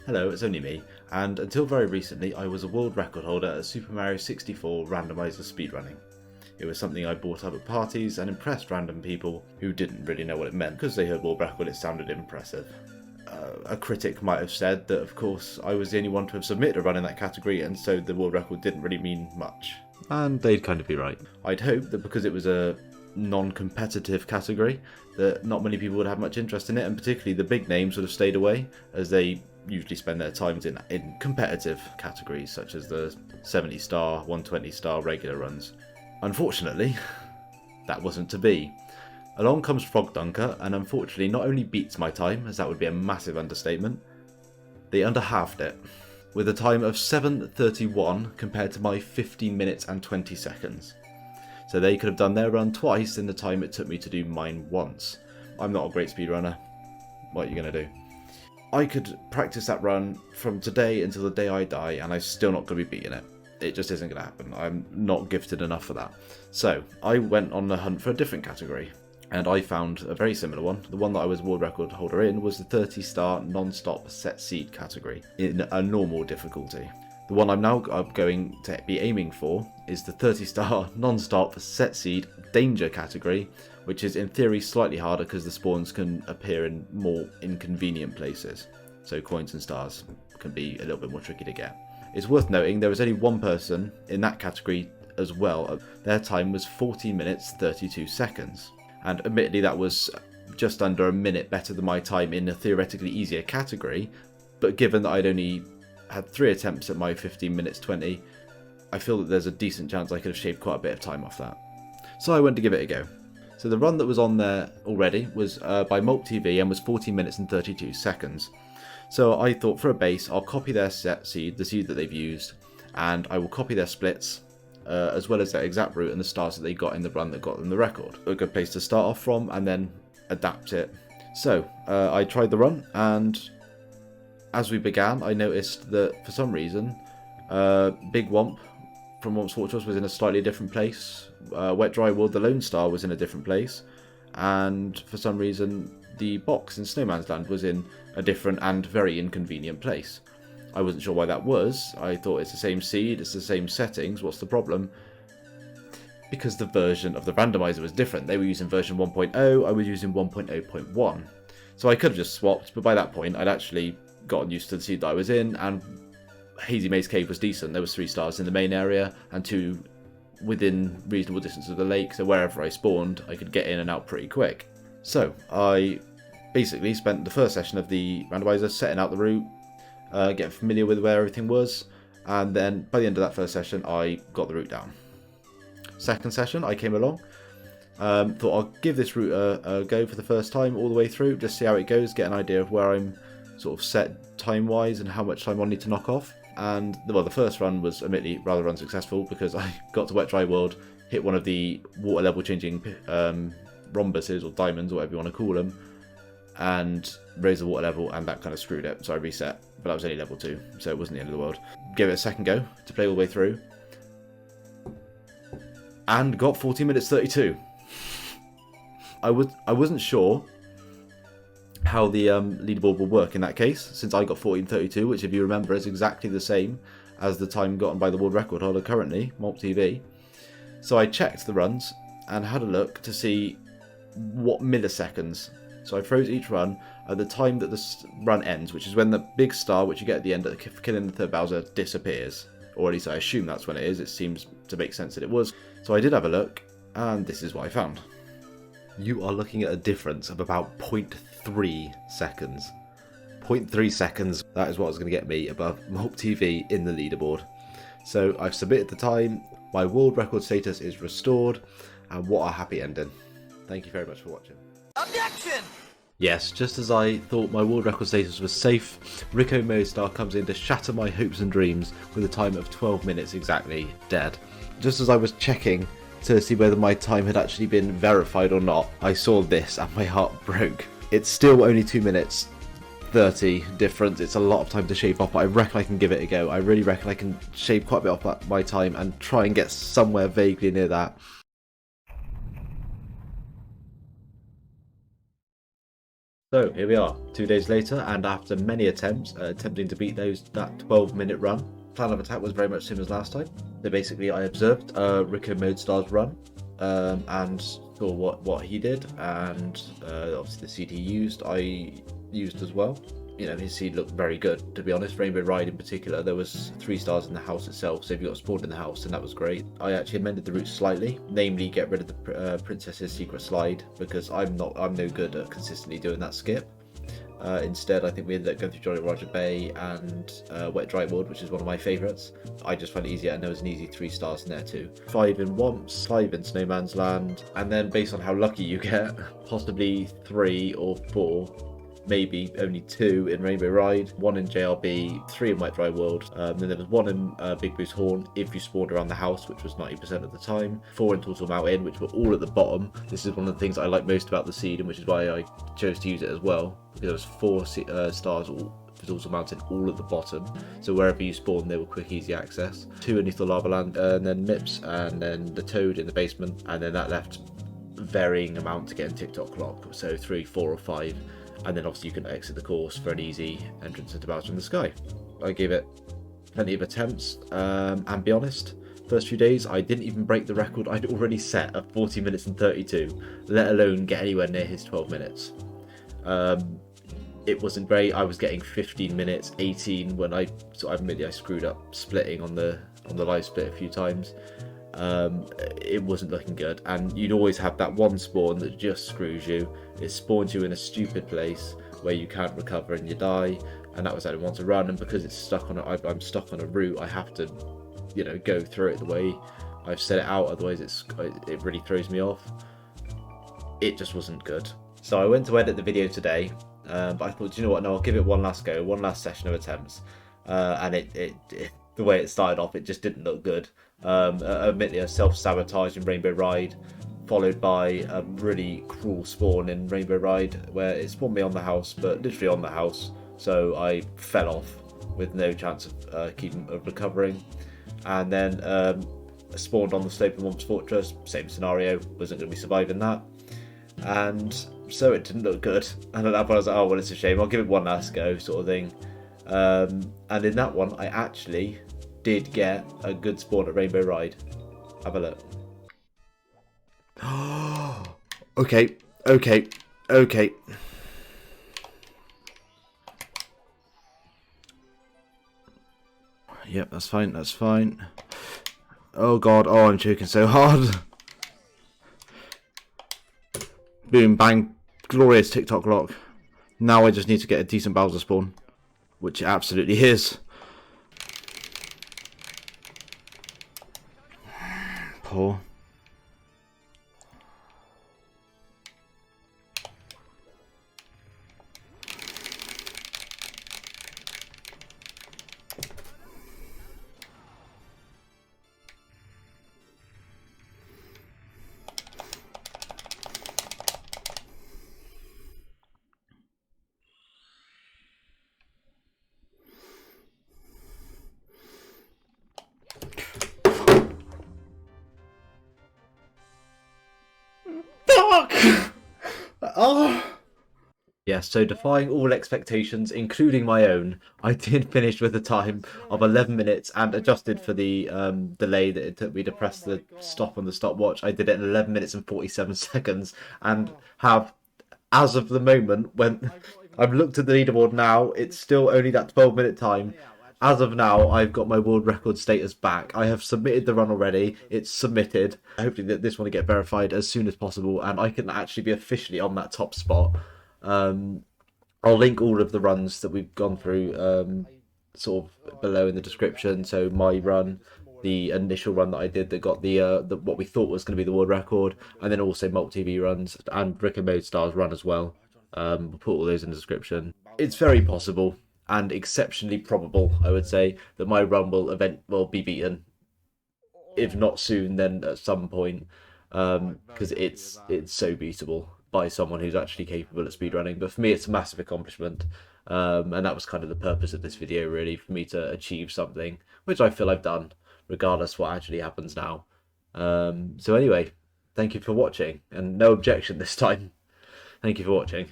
Hello, it's only me, and until very recently I was a world record holder at Super Mario 64 Randomizer speedrunning. It was something I brought up at parties and impressed random people who didn't really know what it meant because they heard world record, it sounded impressive. A critic might have said that of course I was the only one to have submitted a run in that category, and so the world record didn't really mean much. And they'd kind of be right. I'd hoped that because it was a non-competitive category that not many people would have much interest in it, and particularly the big names would have stayed away, as they usually spend their times in competitive categories such as the 70 star, 120 star regular runs. Unfortunately, that wasn't to be. Along comes Frog Dunker and unfortunately not only beats my time, as that would be a massive understatement, they under-halved it, with a time of 7:31 compared to my 15 minutes and 20 seconds. So they could have done their run twice in the time it took me to do mine once. I'm not a great speedrunner. What are you going to do? I could practice that run from today until the day I die and I'm still not going to be beating it. It just isn't going to happen. I'm not gifted enough for that. So I went on the hunt for a different category and I found a very similar one. The one that I was world record holder in was the 30 star non-stop set seed category in a normal difficulty. The one I'm now going to be aiming for is the 30 star non-stop set seed danger category, which is in theory slightly harder because the spawns can appear in more inconvenient places. So coins and stars can be a little bit more tricky to get. It's worth noting there was only one person in that category as well. Their time was 14 minutes 32 seconds. And admittedly that was just under a minute better than my time in a theoretically easier category, but given that I'd only had 3 attempts at my 15 minutes 20, I feel that there's a decent chance I could have shaved quite a bit of time off that. So I went to give it a go. So the run that was on there already was by Molt TV and was 14 minutes and 32 seconds. So I thought for a base I'll copy their set seed, the seed that they've used, and I will copy their splits, as well as their exact route and the stars that they got in the run that got them the record. A good place to start off from and then adapt it. So I tried the run, and as we began I noticed that for some reason Big Womp from Womp's Fortress was in a slightly different place, Wet Dry World the Lone Star was in a different place, and for some reason the box in Snowman's Land was in a different and very inconvenient place. I wasn't sure why that was. I thought it's the same seed, it's the same settings, what's the problem? Because the version of the randomizer was different. They were using version 1.0, I was using 1.0.1. So I could have just swapped, but by that point I'd actually gotten used to the seed that I was in, and Hazy Maze Cave was decent. There was 3 stars in the main area and 2 within reasonable distance of the lake, so wherever I spawned I could get in and out pretty quick. So I basically spent the first session of the randomizer setting out the route, getting familiar with where everything was, and then by the end of that first session I got the route down. Second session I came along, thought I'll give this route a go for the first time all the way through, just see how it goes, get an idea of where I'm sort of set time wise and how much time I'll need to knock off. And well, the first run was admittedly rather unsuccessful because I got to Wet Dry World, hit one of the water level changing rhombuses or diamonds or whatever you want to call them, and raised the water level, and that kind of screwed it, so I reset. But that was only level 2, so it wasn't the end of the world. Gave it a second go to play all the way through, and got 14 minutes 32. I wasn't sure how the leaderboard will work in that case, since I got 14:32, which if you remember is exactly the same as the time gotten by the world record holder currently, Molt TV. So I checked the runs and had a look to see what milliseconds. So I froze each run at the time that the run ends, which is when the big star, which you get at the end of killing the third Bowser, disappears. Or at least I assume that's when it is. It seems to make sense that it was. So I did have a look, and this is what I found. You are looking at a difference of about 0.3 seconds. 0.3 seconds, that is what was going to get me above Molt TV in the leaderboard. So I've submitted the time, my world record status is restored, and what a happy ending. Thank you very much for watching. Objection! Yes, just as I thought my world record status was safe, Rico Mostar comes in to shatter my hopes and dreams with a time of 12 minutes exactly, dead. Just as I was checking to see whether my time had actually been verified or not, I saw this and my heart broke. It's still only 2 minutes 30 difference. It's a lot of time to shave off, but I reckon I can give it a go. I really reckon I can shave quite a bit off my time and try and get somewhere vaguely near that. So here we are, 2 days later, and after many attempts, attempting to beat that 12-minute run, plan of attack was very much the same as last time. So basically, I observed Rico Modestar's run and saw what he did, and obviously the seed he used, I used as well. You know, his seed looked very good, to be honest. Rainbow Ride in particular, there was 3 stars in the house itself, so if you got spawned in the house, then that was great. I actually amended the route slightly, namely get rid of the Princess's Secret Slide, because I'm no good at consistently doing that skip. Instead, I think we ended up going through Jolly Roger Bay and Wet Dry Wood, which is one of my favourites. I just found it easier, and there was an easy 3 stars in there too. 5 in Womps, 5 in Snowman's Land, and then based on how lucky you get, possibly 3 or 4, maybe only 2 in Rainbow Ride, 1 in JRB, 3 in Wet Dry World, then there was 1 in Big Boost Horn if you spawned around the house, which was 90% of the time, 4 in Tortle Mountain, which were all at the bottom. This is one of the things I like most about the seed, and which is why I chose to use it as well, because there was 4 stars all for Tortle Mountain all at the bottom, so wherever you spawn they were quick easy access. 2 in Lethal Lava Land, and then Mips, and then the Toad in the basement, and then that left varying amount to get in TikTok clock, so 3, 4 or 5. And then obviously you can exit the course for an easy entrance into Bowser in the Sky. I gave it plenty of attempts, and be honest, first few days I didn't even break the record I'd already set of 40 minutes and 32, let alone get anywhere near his 12 minutes. It wasn't great. I was getting 15 minutes, 18 when I admittedly I screwed up splitting on the live split a few times. It wasn't looking good, and you'd always have that one spawn that just screws you. It spawns you in a stupid place where you can't recover and you die, and that was how I want to run. And because it's stuck on I'm stuck on a route, I have to, you know, go through it the way I've set it out. Otherwise, it really throws me off. It just wasn't good. So I went to edit the video today, but I thought, do you know what? No, I'll give it one last go, one last session of attempts, and it the way it started off, it just didn't look good. Admittedly, a self-sabotage in Rainbow Ride, followed by a really cruel spawn in Rainbow Ride, where it spawned me on the house, but literally on the house, so I fell off with no chance of recovering. And then spawned on the slope in Womps Fortress, same scenario, wasn't going to be surviving that. And so it didn't look good. And at that point I was like, oh, well, it's a shame, I'll give it one last go, sort of thing. And in that one, I actually did get a good spawn at Rainbow Ride. Have a look. Okay. Yep, that's fine. Oh god, oh, I'm choking so hard. Boom, bang, glorious TikTok lock. Now I just need to get a decent Bowser spawn, which it absolutely is. Poor. Oh. Yes, so defying all expectations, including my own, I did finish with a time of 11 minutes and adjusted for the delay that it took me to press the stop on the stopwatch. I did it in 11 minutes and 47 seconds and have, as of the moment, when I've looked at the leaderboard now, it's still only that 12-minute time. As of now, I've got my world record status back. I have submitted the run already. It's submitted. Hopefully that this one will get verified as soon as possible, and I can actually be officially on that top spot. I'll link all of the runs that we've gone through sort of below in the description. So my run, the initial run that I did that got the what we thought was going to be the world record, and then also multi-TV runs and Rick and Modestar's run as well. We'll put all those in the description. It's very possible and exceptionally probable, I would say, that my run will be beaten. If not soon, then at some point, because it's so beatable by someone who's actually capable of speedrunning. But for me, it's a massive accomplishment, and that was kind of the purpose of this video, really, for me to achieve something, which I feel I've done, regardless what actually happens now. So anyway, thank you for watching, and no objection this time. Thank you for watching.